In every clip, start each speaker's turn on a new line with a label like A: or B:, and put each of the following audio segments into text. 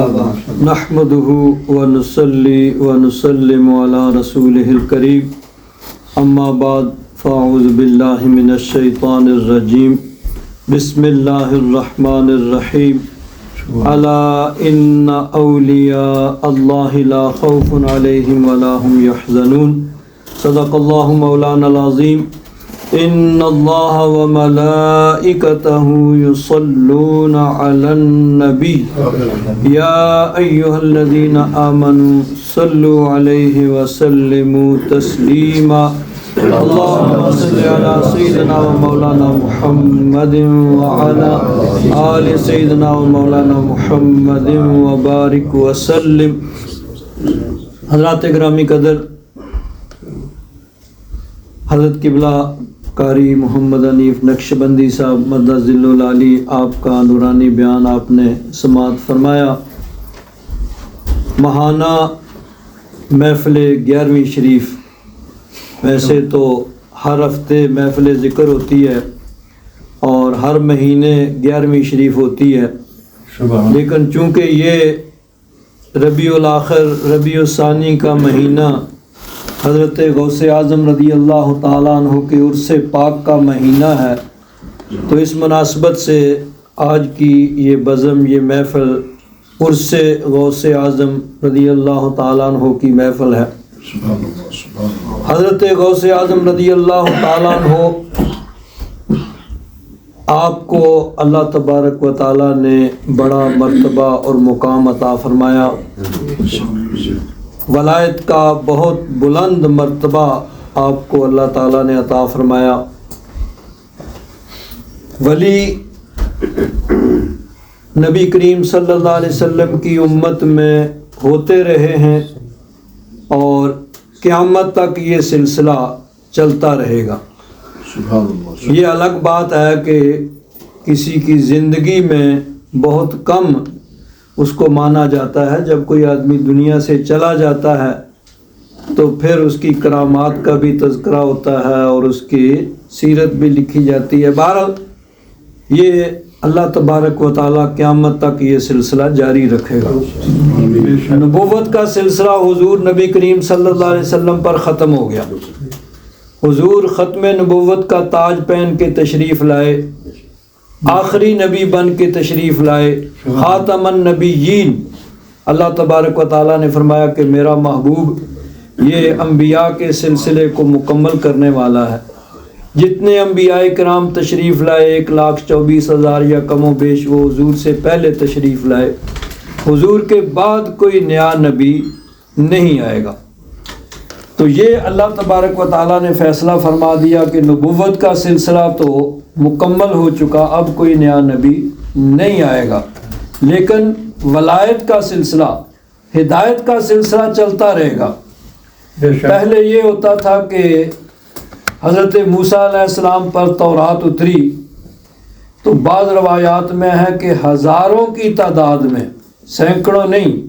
A: نحمده ونصلي ونسلم على رسوله الكريم اما بعد فاعوذ بالله من الشیطان الرجیم بسم اللہ الرحمن الرحیم الا ان اولیاء اللہ لا خوف علیہم ولا هم يحزنون صدق اللہ مولانا العظیم ان اللہ وملائکتہ یصلون علی النبی یا ایہا الذین آمنوا صلوا علیہ وسلموا تسلیما اللہم صل علی سیدنا و مولانا محمد وعلی آل سیدنا و مولانا محمد وبارک وسلم۔ حضرات گرامی قدر، حضرت قبلہ قاری محمد حنیف نقشبندی صاحب مدد ذل العالی، آپ کا نورانی بیان آپ نے سماعت فرمایا۔ ماہانہ محفل 11ویں شریف، ویسے تو ہر ہفتے محفل ذکر ہوتی ہے اور ہر مہینے 11ویں شریف ہوتی ہے، لیکن چونکہ یہ ربیع الاخر ربیع الثانی کا مہینہ حضرت غوث اعظم رضی اللہ تعالیٰ عنہ کے عرس پاک کا مہینہ ہے، تو اس مناسبت سے آج کی یہ بزم، یہ محفل عرس غوث اعظم رضی اللہ تعالیٰ عنہ کی محفل ہے۔ حضرت غوث اعظم رضی اللہ تعالیٰ عنہ، آپ کو اللہ تبارک و تعالیٰ نے بڑا مرتبہ اور مقام عطا فرمایا، ولایت کا بہت بلند مرتبہ آپ کو اللہ تعالیٰ نے عطا فرمایا۔ ولی نبی کریم صلی اللہ علیہ وسلم کی امت میں ہوتے رہے ہیں اور قیامت تک یہ سلسلہ چلتا رہے گا۔ یہ الگ بات ہے کہ کسی کی زندگی میں بہت کم اس کو مانا جاتا ہے، جب کوئی آدمی دنیا سے چلا جاتا ہے تو پھر اس کی کرامات کا بھی تذکرہ ہوتا ہے اور اس کی سیرت بھی لکھی جاتی ہے۔ بہرحال یہ اللہ تبارک و تعالیٰ قیامت تک یہ سلسلہ جاری رکھے گا۔ نبوت کا سلسلہ حضور نبی کریم صلی اللہ علیہ وسلم پر ختم ہو گیا۔ حضور ختم نبوت کا تاج پہن کے تشریف لائے، آخری نبی بن کے تشریف لائے، خاتم النبیین۔ اللہ تبارک و تعالیٰ نے فرمایا کہ میرا محبوب یہ انبیاء کے سلسلے کو مکمل کرنے والا ہے۔ جتنے انبیاء کرام تشریف لائے 1,24,000 یا کم و بیش، وہ حضور سے پہلے تشریف لائے۔ حضور کے بعد کوئی نیا نبی نہیں آئے گا۔ تو یہ اللہ تبارک و تعالیٰ نے فیصلہ فرما دیا کہ نبوت کا سلسلہ تو مکمل ہو چکا، اب کوئی نیا نبی نہیں آئے گا، لیکن ولایت کا سلسلہ، ہدایت کا سلسلہ چلتا رہے گا۔ پہلے یہ ہوتا تھا کہ حضرت موسیٰ علیہ السلام پر تورات اتری، تو بعض روایات میں ہے کہ ہزاروں کی تعداد میں، سینکڑوں نہیں،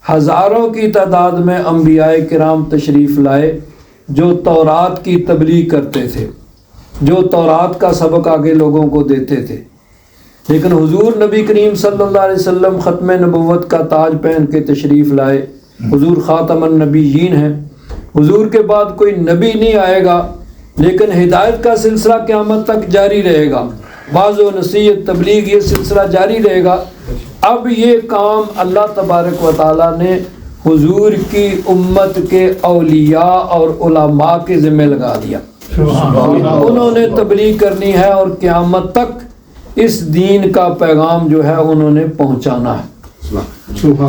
A: ہزاروں کی تعداد میں انبیاء کرام تشریف لائے جو تورات کی تبلیغ کرتے تھے، جو تورات کا سبق آگے لوگوں کو دیتے تھے۔ لیکن حضور نبی کریم صلی اللہ علیہ وسلم ختم نبوت کا تاج پہن کے تشریف لائے، حضور خاتم النبیین ہیں۔ حضور کے بعد کوئی نبی نہیں آئے گا، لیکن ہدایت کا سلسلہ قیامت تک جاری رہے گا، واعظ و نصیحت تبلیغ یہ سلسلہ جاری رہے گا۔ اب یہ کام اللہ تبارک و تعالیٰ نے حضور کی امت کے اولیاء اور علماء کے ذمہ لگا دیا۔ انہوں نے تبلیغ کرنی ہے اور قیامت تک اس دین کا پیغام جو ہے انہوں نے پہنچانا ہے۔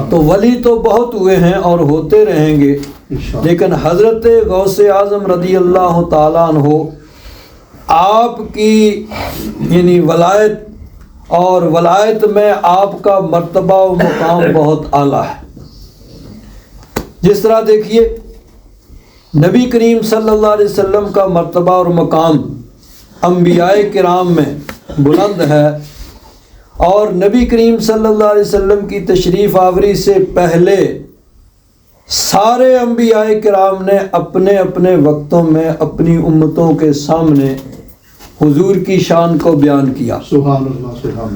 A: تو ولی تو بہت ہوئے ہیں اور ہوتے رہیں گے، لیکن حضرت غوث اعظم رضی اللہ تعالیٰ عنہ، آپ کی یعنی ولایت اور ولایت میں آپ کا مرتبہ و مقام بہت اعلیٰ ہے۔ جس طرح دیکھیے نبی کریم صلی اللہ علیہ وسلم کا مرتبہ اور مقام انبیاء کرام میں بلند ہے، اور نبی کریم صلی اللہ علیہ وسلم کی تشریف آوری سے پہلے سارے انبیاء کرام نے اپنے اپنے وقتوں میں اپنی امتوں کے سامنے حضور کی شان کو بیان کیا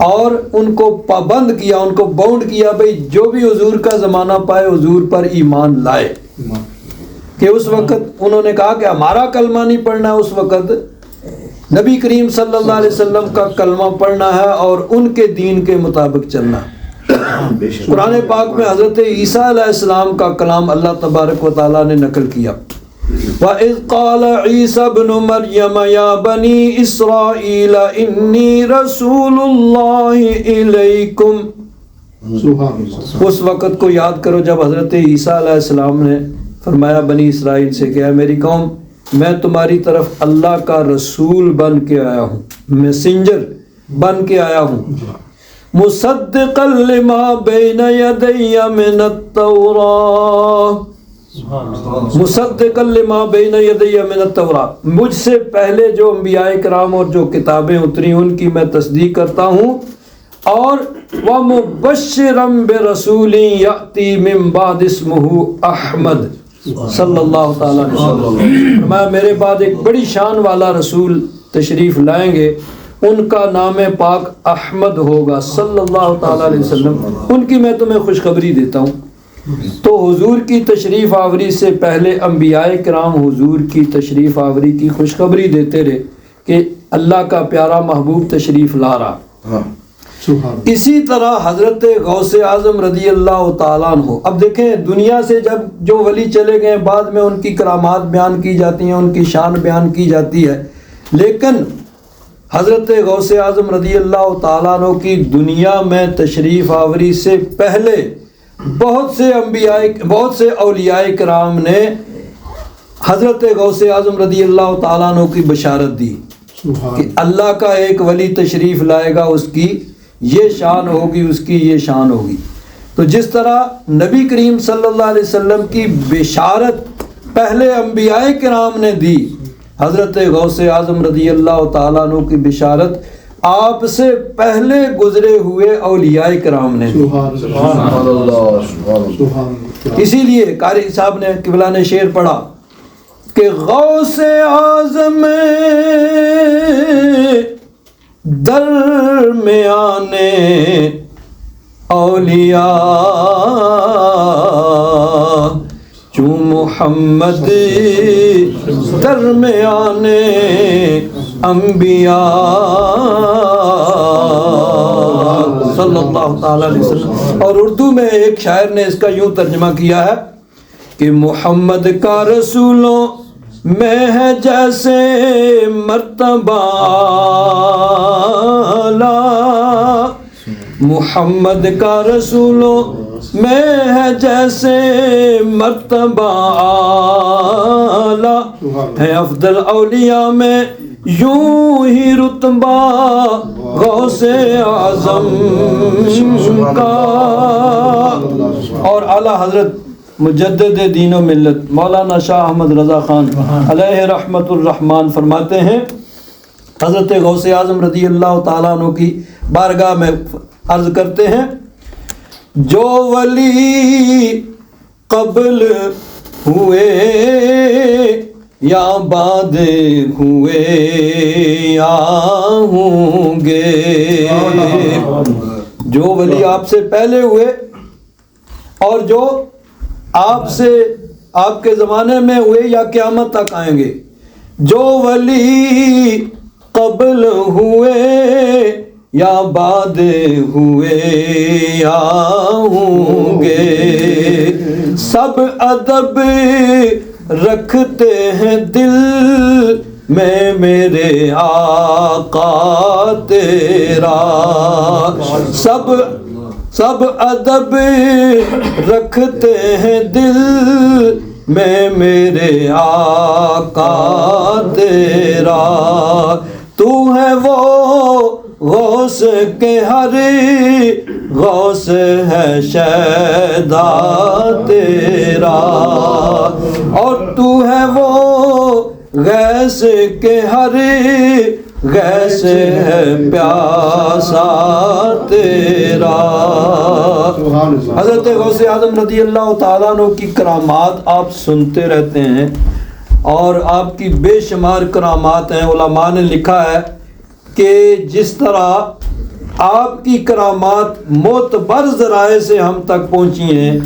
A: اور ان کو پابند کیا، ان کو باؤنڈ کیا بھئی جو بھی حضور کا زمانہ پائے حضور پر ایمان لائے، کہ اس وقت انہوں نے کہا کہ ہمارا کلمہ نہیں پڑھنا ہے، اس وقت نبی کریم صلی اللہ علیہ وسلم کا کلمہ پڑھنا ہے اور ان کے دین کے مطابق چلنا ہے۔ قرآن پاک میں حضرت عیسیٰ علیہ السلام کا کلام اللہ تبارک و تعالیٰ نے نقل کیا، وَإِذْ قَالَ عِيسَى ابْنُ مَرْيَمَ يَا بَنِي إِسْرَائِيلَ إِنِّي رَسُولُ اللَّهِ إِلَيْكُمْ۔ اس وقت کو یاد کرو جب حضرت عیسیٰ علیہ السلام نے فرمایا بنی اسرائیل سے کہ اے میری قوم، میں تمہاری طرف اللہ کا رسول بن کے آیا ہوں، میسنجر بن کے آیا ہوں، مصدقا لما بین یدی من التوراۃ، مصدقا لما بین یدی من التوراۃ، مجھ سے پہلے جو انبیاء کرام اور جو کتابیں اتری ان کی میں تصدیق کرتا ہوں، اور ومبشرا برسول یأتی من بعد اسمہ احمد صلی اللہ تعالیٰ علیہ وسلم، میں میرے بعد ایک بڑی شان والا رسول تشریف لائیں گے، ان کا نام پاک احمد ہوگا صلی اللہ تعالیٰ علیہ وسلم، ان کی میں تمہیں خوشخبری دیتا ہوں۔ تو حضور کی تشریف آوری سے پہلے انبیاء کرام حضور کی تشریف آوری کی خوشخبری دیتے رہے کہ اللہ کا پیارا محبوب تشریف لا رہا۔ اسی طرح حضرت غوث اعظم رضی اللہ تعالیٰ عنہ، اب دیکھیں دنیا سے جب جو ولی چلے گئے بعد میں ان کی کرامات بیان کی جاتی ہیں، ان کی شان بیان کی جاتی ہے، لیکن حضرت غوث اعظم رضی اللہ تعالیٰ عنہ کی دنیا میں تشریف آوری سے پہلے بہت سے اولیاء کرام نے حضرت غوث اعظم رضی اللہ تعالیٰ عنہ کی بشارت دی کہ اللہ کا ایک ولی تشریف لائے گا، اس کی یہ شان ہوگی، اس کی یہ شان ہوگی۔ تو جس طرح نبی کریم صلی اللہ علیہ وسلم کی بشارت پہلے انبیاء کرام نے دی، حضرت غوث اعظم رضی اللہ تعالیٰ عنہ کی بشارت آپ سے پہلے گزرے ہوئے اولیاء کرام نے دی۔ اسی لیے قاری صاحب نے قبلہ نے شعر پڑھا کہ غوث اعظم درمیان اولیاء چوں محمد درمیان انبیاء صلی اللہ تعالیٰ علیہ وسلم۔ اور اردو میں ایک شاعر نے اس کا یوں ترجمہ کیا ہے کہ محمد کا رسولوں میں ہے جیسے مرتبہ اعلیٰ، محمد کا رسولوں میں ہے جیسے مرتبہ اعلیٰ، ہے افضل اولیاء میں یوں ہی رتبہ غوث اعظم کا۔ اور اعلیٰ حضرت مجدد دین و ملت مولانا شاہ احمد رضا خان علیہ رحمت الرحمن فرماتے ہیں، حضرت غوث اعظم رضی اللہ تعالیٰ عنہ کی بارگاہ میں عرض کرتے ہیں، جو ولی قبل ہوئے یا بعد ہوئے یا ہوں گے، جو ولی آپ سے پہلے ہوئے اور جو آپ سے آپ کے زمانے میں ہوئے یا قیامت تک آئیں گے، جو ولی قبل ہوئے یا بعد ہوئے یا ہوں گے، سب ادب رکھتے ہیں دل میں میرے آقا تیرا، سب ادب رکھتے ہیں دل میں میرے آقا تیرا، تو ہے وہ غوث کے ہر غوث ہے شیدا تیرا، اور تو ہے وہ غیث کے ہر غیث ہے پیاسا تیرا۔ حضرت غوث اعظم رضی اللہ تعالیٰ عنہ کی کرامات آپ سنتے رہتے ہیں، اور آپ کی بے شمار کرامات ہیں. علماء نے لکھا ہے کہ جس طرح آپ کی کرامات معتبر ذرائع سے ہم تک پہنچی ہیں،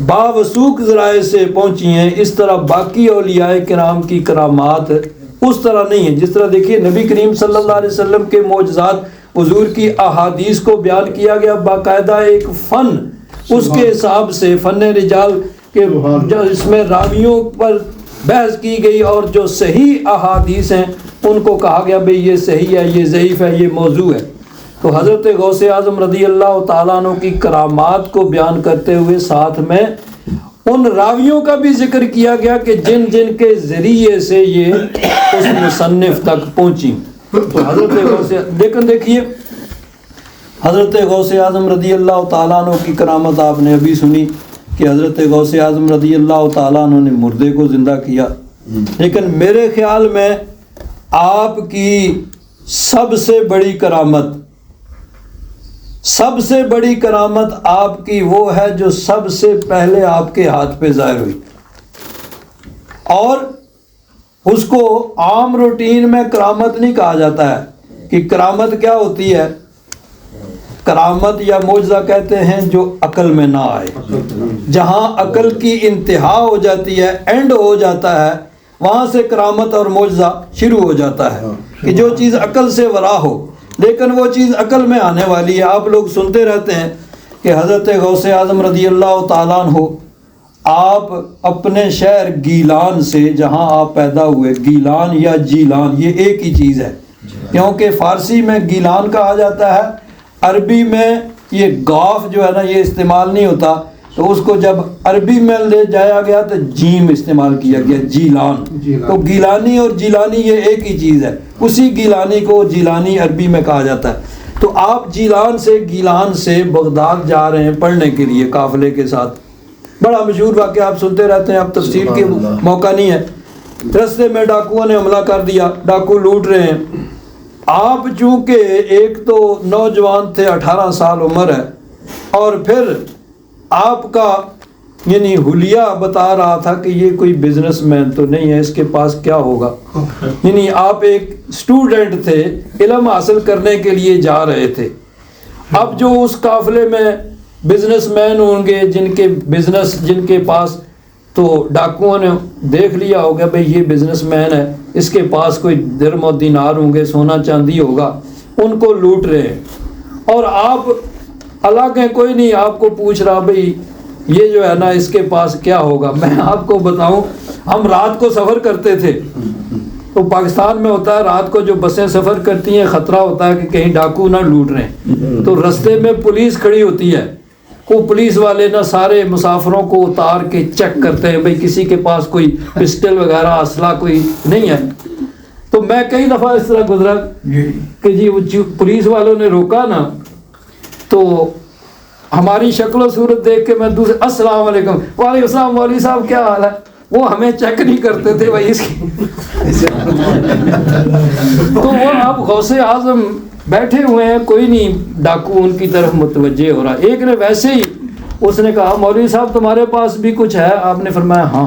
A: باوثوق ذرائع سے پہنچی ہیں، اس طرح باقی اولیاء کرام کی کرامات اس طرح نہیں ہیں. جس طرح دیکھیے نبی کریم صلی اللہ علیہ وسلم کے معجزات، حضور کی احادیث کو بیان کیا گیا باقاعدہ ایک فن، اس کے حساب سے فن رجال کے جو اس میں راویوں پر بحث کی گئی اور جو صحیح احادیث ہیں ان کو کہا گیا بھئی یہ صحیح ہے، یہ ضعیف ہے، یہ موضوع ہے. تو حضرت غوث اعظم رضی اللہ تعالیٰ عنہ کی کرامات کو بیان کرتے ہوئے ساتھ میں ان راویوں کا بھی ذکر کیا گیا کہ جن جن کے ذریعے سے یہ اس مصنف تک پہنچی. تو حضرت غوث، لیکن دیکھیے حضرت غوث اعظم رضی اللہ تعالیٰ عنہ کی کرامت آپ نے ابھی سنی کہ حضرت غوث اعظم رضی اللہ تعالیٰ عنہ نے مردے کو زندہ کیا. لیکن میرے خیال میں آپ کی سب سے بڑی کرامت آپ کی وہ ہے جو سب سے پہلے آپ کے ہاتھ پہ ظاہر ہوئی، اور اس کو عام روٹین میں کرامت نہیں کہا جاتا ہے. کہ کرامت کیا ہوتی ہے؟ کرامت یا معجزہ کہتے ہیں جو عقل میں نہ آئے، جہاں عقل کی انتہا ہو جاتی ہے، اینڈ ہو جاتا ہے، وہاں سے کرامت اور معجزہ شروع ہو جاتا ہے. کہ جو چیز عقل سے ورا ہو لیکن وہ چیز عقل میں آنے والی ہے. آپ لوگ سنتے رہتے ہیں کہ حضرت غوث اعظم رضی اللہ تعالیٰ عنہ آپ اپنے شہر گیلان سے، جہاں آپ پیدا ہوئے، گیلان یا جیلان یہ ایک ہی چیز ہے، کیونکہ فارسی میں گیلان کہا جاتا ہے، عربی میں یہ گاف جو ہے نا یہ استعمال نہیں ہوتا، تو اس کو جب عربی میں لے جایا گیا تو جیم استعمال کیا گیا، جیلان. تو گیلانی اور جیلانی یہ ایک ہی چیز ہے، اسی گیلانی کو جیلانی عربی میں کہا جاتا ہے. تو آپ جیلان سے، گیلان سے بغداد جا رہے ہیں پڑھنے کے لیے قافلے کے ساتھ. بڑا مشہور واقعہ آپ سنتے رہتے ہیں، اب تفصیل کے موقع نہیں ہے. رستے میں ڈاکوؤں نے حملہ کر دیا، ڈاکو لوٹ رہے ہیں. آپ چونکہ ایک تو نوجوان تھے، 18 سال عمر ہے، اور پھر آپ کا یعنی حلیہ بتا رہا تھا کہ یہ کوئی بزنس مین تو نہیں ہے، اس کے پاس کیا ہوگا. یعنی آپ ایک اسٹوڈنٹ تھے، علم حاصل کرنے کے لیے جا رہے تھے. اب جو اس قافلے میں بزنس مین ہوں گے جن کے پاس، تو ڈاکوؤں نے دیکھ لیا ہوگا بھئی یہ بزنس مین ہے، اس کے پاس کوئی درم و دینار ہوں گے، سونا چاندی ہوگا، ان کو لوٹ رہے ہیں. اور آپ الگ ہیں، کوئی نہیں آپ کو پوچھ رہا بھئی یہ جو ہے نا اس کے پاس کیا ہوگا. میں آپ کو بتاؤں، ہم رات کو سفر کرتے تھے، تو پاکستان میں ہوتا ہے رات کو جو بسیں سفر کرتی ہیں خطرہ ہوتا ہے کہ کہیں ڈاکو نہ لوٹ رہے ہیں. تو رستے میں پولیس کھڑی ہوتی ہے، وہ پولیس والے نہ سارے مسافروں کو اتار کے چیک کرتے ہیں بھئی کسی کے پاس کوئی پسٹل وغیرہ اسلحہ کوئی نہیں ہے. تو میں کئی دفعہ اس طرح گزرا کہ جی وہ پولیس والوں نے روکا نا، تو ہماری شکل و صورت دیکھ کے میں دوسرے السلام علیکم، وعلیکم السلام مولوی صاحب کیا حال ہے، وہ ہمیں چیک نہیں کرتے تھے بھائی اس کی. تو وہ آپ غوث اعظم بیٹھے ہوئے ہیں، کوئی نہیں ڈاکو ان کی طرف متوجہ ہو رہا. ایک نے ویسے ہی اس نے کہا مولوی صاحب تمہارے پاس بھی کچھ ہے؟ آپ نے فرمایا ہاں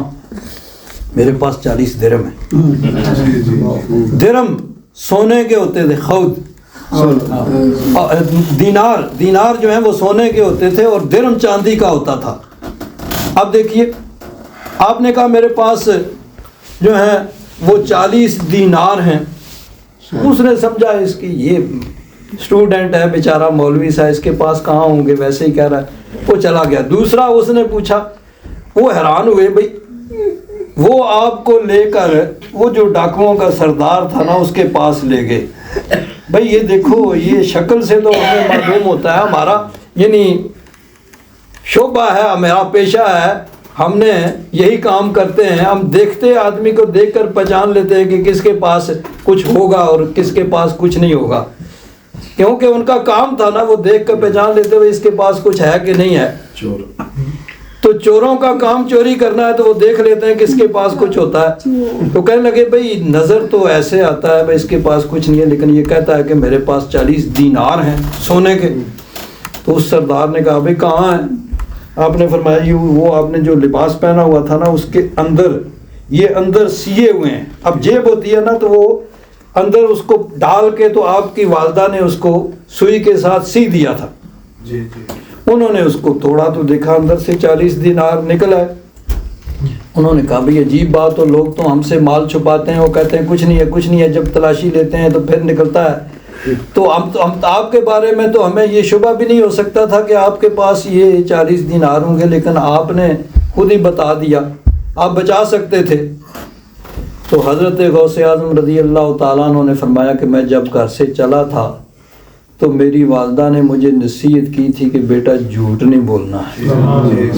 A: میرے پاس 40 درم ہے. درم سونے کے ہوتے تھے، خود دینار جو ہیں وہ سونے کے ہوتے تھے اور درم چاندی کا ہوتا تھا. اب دیکھیے آپ نے کہا میرے پاس جو ہیں وہ 40 دینار ہیں. اس نے سمجھا اس کی یہ اسٹوڈنٹ ہے بیچارہ مولوی صاحب، اس کے پاس کہاں ہوں گے، ویسے ہی کہہ رہا ہے، وہ چلا گیا. دوسرا اس نے پوچھا، وہ حیران ہوئے بھئی وہ آپ کو لے کر وہ جو ڈاکوؤں کا سردار تھا نا اس کے پاس لے گئے. بھئی یہ دیکھو یہ شکل سے تو ہمیں معلوم ہوتا ہے، ہمارا یعنی شعبہ ہے، ہمارا پیشہ ہے، ہم نے یہی کام کرتے ہیں، ہم دیکھتے آدمی کو دیکھ کر پہچان لیتے ہیں کہ کس کے پاس کچھ ہوگا اور کس کے پاس کچھ نہیں ہوگا، کیونکہ ان کا کام تھا نا، وہ دیکھ کر پہچان لیتے ہوئے اس کے پاس کچھ ہے کہ نہیں ہے. تو چوروں کا کام چوری کرنا ہے تو وہ دیکھ لیتے ہیں کس کے پاس کچھ ہوتا ہے. تو کہنے لگے بھئی نظر تو ایسے آتا ہے بھئی اس کے پاس کچھ نہیں ہے، لیکن یہ کہتا ہے کہ میرے پاس 40 دینار ہیں سونے کے. تو اس سردار نے کہا بھئی کہاں ہیں؟ آپ نے فرمایا وہ آپ نے جو لباس پہنا ہوا تھا نا اس کے اندر یہ اندر سیے ہوئے ہیں. اب جیب ہوتی ہے نا تو وہ اندر اس کو ڈال کے تو آپ کی والدہ نے اس کو سوئی کے ساتھ سی دیا تھا. انہوں نے اس کو توڑا تو دیکھا اندر سے 40 دینار نکلا ہے. انہوں نے کہا بھئی عجیب بات، تو لوگ تو ہم سے مال چھپاتے ہیں، وہ کہتے ہیں کچھ نہیں ہے کچھ نہیں ہے، جب تلاشی لیتے ہیں تو پھر نکلتا ہے. تو ہم آپ کے بارے میں تو ہمیں یہ شبہ بھی نہیں ہو سکتا تھا کہ آپ کے پاس یہ 40 دینار ہوں گے، لیکن آپ نے خود ہی بتا دیا، آپ بچا سکتے تھے. تو حضرت غوث اعظم رضی اللہ تعالیٰ عنہ نے فرمایا کہ میں جب گھر سے چلا تھا تو میری والدہ نے مجھے نصیحت کی تھی کہ بیٹا جھوٹ نہیں بولنا ہے،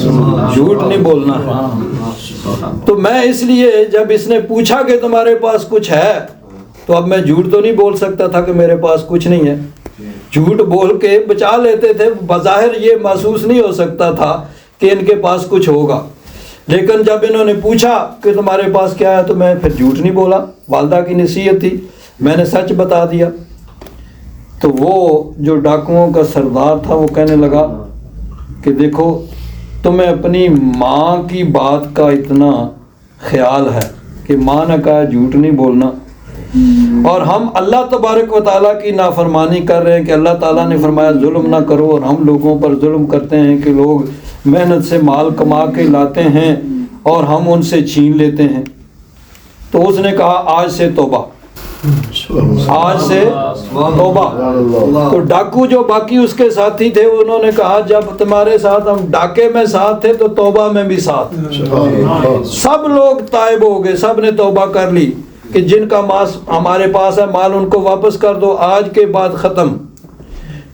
A: جھوٹ نہیں بولنا ہے. تو میں اس لیے جب اس نے پوچھا کہ تمہارے پاس کچھ ہے تو اب میں جھوٹ تو نہیں بول سکتا تھا کہ میرے پاس کچھ نہیں ہے. جھوٹ بول کے بچا لیتے تھے، بظاہر یہ محسوس نہیں ہو سکتا تھا کہ ان کے پاس کچھ ہوگا. لیکن جب انہوں نے پوچھا کہ تمہارے پاس کیا ہے تو میں پھر جھوٹ نہیں بولا، والدہ کی نصیحت تھی، میں نے سچ بتا دیا. تو وہ جو ڈاکوؤں کا سردار تھا وہ کہنے لگا کہ دیکھو تمہیں اپنی ماں کی بات کا اتنا خیال ہے کہ ماں نے کہا جھوٹ نہیں بولنا، اور ہم اللہ تبارک و تعالیٰ کی نافرمانی کر رہے ہیں کہ اللہ تعالیٰ نے فرمایا ظلم نہ کرو، اور ہم لوگوں پر ظلم کرتے ہیں کہ لوگ محنت سے مال کما کے لاتے ہیں اور ہم ان سے چھین لیتے ہیں. تو اس نے کہا آج سے توبہ، آج سے توبہ. تو ڈاکو جو باقی اس کے ساتھی تھے انہوں نے کہا جب تمہارے ساتھ ہم ڈاکے میں ساتھ تھے تو توبہ میں بھی ساتھ. سب لوگ تائب ہو گئے، سب نے توبہ کر لی کہ جن کا مال ہمارے پاس ہے مال ان کو واپس کر دو، آج کے بعد ختم.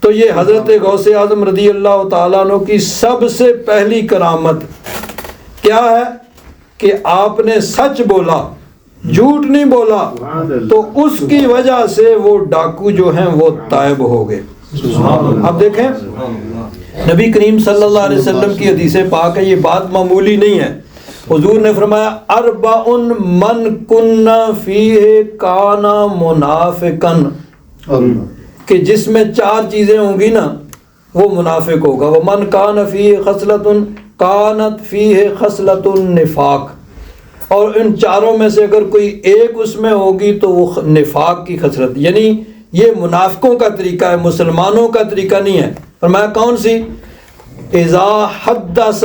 A: تو یہ حضرت غوث اعظم رضی اللہ تعالیٰ عنہ کی سب سے پہلی کرامت کیا ہے کہ آپ نے سچ بولا، جھوٹ نہیں بولا. تو اس کی وجہ سے وہ ڈاکو جو ہیں وہ تائب ہو گئے. اب دیکھیں نبی کریم صلی اللہ علیہ وسلم کی حدیث پاک ہے، یہ بات معمولی نہیں ہے. حضور نے فرمایا اربع من کن فیہ کان منافقا، کہ جس میں 4 چیزیں ہوں گی نا وہ منافق ہوگا. ومن کان فیہ خصلۃ کانت فیہ خصلۃ النفاق، اور ان 4 میں سے اگر کوئی ایک اس میں ہوگی تو وہ نفاق کی خصلت، یعنی یہ منافقوں کا طریقہ ہے، مسلمانوں کا طریقہ نہیں ہے. فرمایا کون سی؟ اذا حدث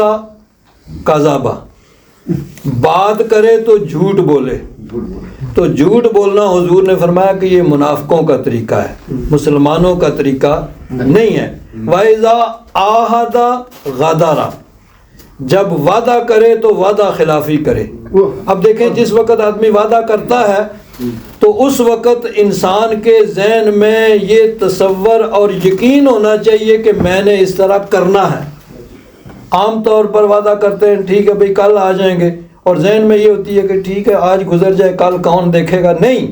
A: کذب، بات کرے تو جھوٹ بولے. تو جھوٹ بولنا حضور نے فرمایا کہ یہ منافقوں کا طریقہ ہے، مسلمانوں کا طریقہ نہیں ہے. وَإِذَا عَاهَدَ غَدَرَ، جب وعدہ کرے تو وعدہ خلافی کرے. اب دیکھیں جس وقت آدمی وعدہ کرتا ہے تو اس وقت انسان کے ذہن میں یہ تصور اور یقین ہونا چاہیے کہ میں نے اس طرح کرنا ہے. عام طور پر وعدہ کرتے ہیں ٹھیک ہے بھئی کل آ جائیں گے، اور ذہن میں یہ ہوتی ہے کہ ٹھیک ہے آج گزر جائے کل کون دیکھے گا. نہیں،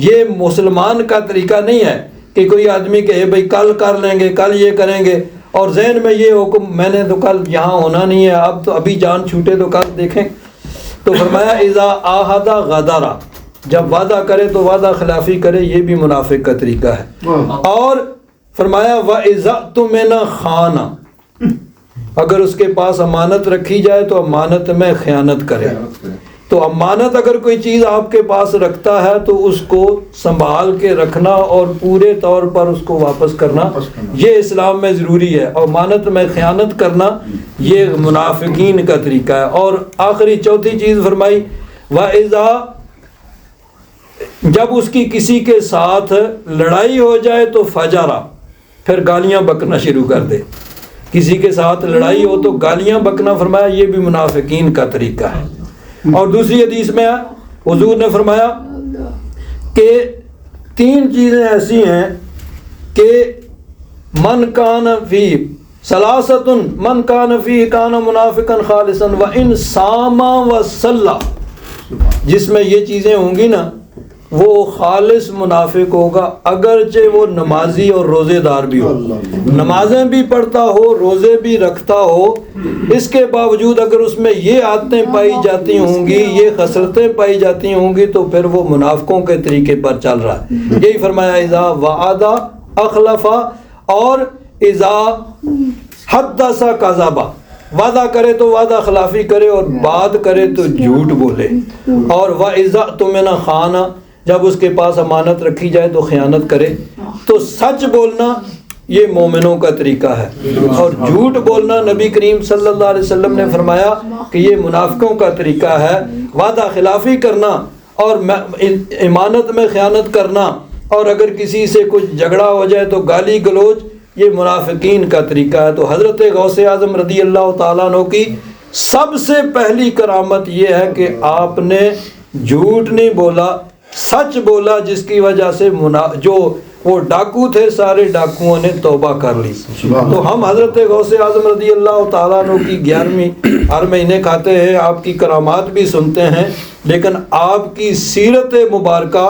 A: یہ مسلمان کا طریقہ نہیں ہے کہ کوئی آدمی کہے بھئی کل کر لیں گے، کل یہ کریں گے، اور ذہن میں یہ حکم میں نے تو کل یہاں ہونا نہیں ہے، اب تو ابھی جان چھوٹے تو کل دیکھیں. تو فرمایا اذا عاہد غدر، جب وعدہ کرے تو وعدہ خلافی کرے، یہ بھی منافق کا طریقہ ہے. اور فرمایا وَإِذَا اؤْتُمِنَ خَانَ، اگر اس کے پاس امانت رکھی جائے تو امانت میں خیانت کرے. تو امانت اگر کوئی چیز آپ کے پاس رکھتا ہے تو اس کو سنبھال کے رکھنا اور پورے طور پر اس کو واپس کرنا یہ اسلام میں ضروری ہے. اور امانت میں خیانت کرنا یہ منافقین کا طریقہ ہے. اور آخری چوتھی چیز فرمائی وَإِذَا، جب اس کی کسی کے ساتھ لڑائی ہو جائے تو فجرا، پھر گالیاں بکنا شروع کر دے. کسی کے ساتھ لڑائی ہو تو گالیاں بکنا، فرمایا یہ بھی منافقین کا طریقہ ہے. اور دوسری حدیث میں حضور نے فرمایا کہ 3 چیزیں ایسی ہیں کہ من کان فی ثلاثۃ، من کان فی کان منافقا خالصا وان صام وصلى، جس میں یہ چیزیں ہوں گی نا وہ خالص منافق ہوگا اگرچہ وہ نمازی اور روزے دار بھی ہو، نمازیں بھی پڑھتا ہو، روزے بھی رکھتا ہو، اس کے باوجود اگر اس میں یہ عادتیں پائی جاتی ہوں گی، یہ خصلتیں پائی جاتی ہوں گی، تو پھر وہ منافقوں کے طریقے پر چل رہا ہے. یہی فرمایا اذا وعد اخلف اور اذا حدث کذب، وعدہ کرے تو وعدہ خلافی کرے اور بات کرے تو جھوٹ بولے، اور وَإِذَا اؤْتُمِنَ خَانَ، جب اس کے پاس امانت رکھی جائے تو خیانت کرے۔ تو سچ بولنا یہ مومنوں کا طریقہ ہے، اور جھوٹ بولنا نبی کریم صلی اللہ علیہ وسلم نے فرمایا کہ یہ منافقوں کا طریقہ ہے۔ وعدہ خلافی کرنا اور امانت میں خیانت کرنا، اور اگر کسی سے کچھ جھگڑا ہو جائے تو گالی گلوچ، یہ منافقین کا طریقہ ہے۔ تو حضرت غوث اعظم رضی اللہ تعالیٰ عنہ کی سب سے پہلی کرامت یہ ہے کہ آپ نے جھوٹ نہیں بولا، سچ بولا، جس کی وجہ سے جو وہ ڈاکو تھے سارے ڈاکوؤں نے توبہ کر لی۔ تو ہم حضرت غوث اعظم رضی اللہ تعالیٰ عنہ کی 11ویں ہر مہینے کھاتے ہیں، آپ کی کرامات بھی سنتے ہیں، لیکن آپ کی سیرت مبارکہ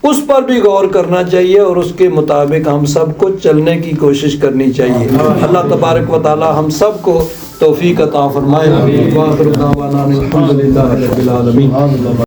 A: اس پر بھی غور کرنا چاہیے، اور اس کے مطابق ہم سب کو چلنے کی کوشش کرنی چاہیے۔ اللہ تبارک و تعالی ہم سب کو توفیق عطا فرمائے۔ وآخر دعوانا الحمد للہ رب العالمین۔